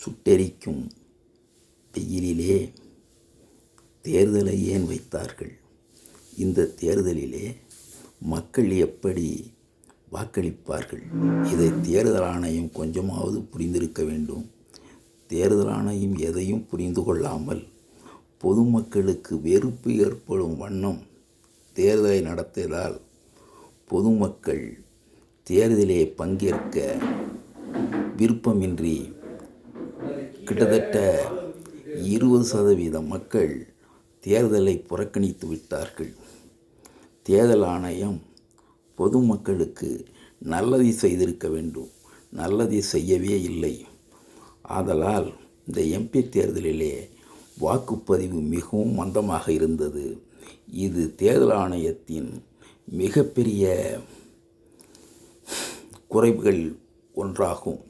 சுட்டெரிக்கும் வெயிலிலே தேர்தலை ஏன் வைத்தார்கள்? இந்த தேர்தலிலே மக்கள் எப்படி வாக்களிப்பார்கள்? இதை தேர்தல் ஆணையம் கொஞ்சமாவது புரிந்திருக்க வேண்டும். தேர்தல் ஆணையம் எதையும் புரிந்து கொள்ளாமல் பொதுமக்களுக்கு வெறுப்பு ஏற்படும் வண்ணம் தேர்தலை நடத்தியதால் பொதுமக்கள் தேர்தலிலே பங்கேற்க விருப்பமின்றி கிட்டத்தட்ட 20% மக்கள் தேர்தலை புறக்கணித்து விட்டார்கள். தேர்தல் ஆணையம் பொதுமக்களுக்கு நல்லதை செய்திருக்க வேண்டும், நல்லதை செய்யவே இல்லை. ஆதலால் இந்த எம்பி தேர்தலிலே வாக்குப்பதிவு மிகவும் மந்தமாக இருந்தது. இது தேர்தல் ஆணையத்தின் மிகப்பெரிய குறைவுகள் ஒன்றாகும்.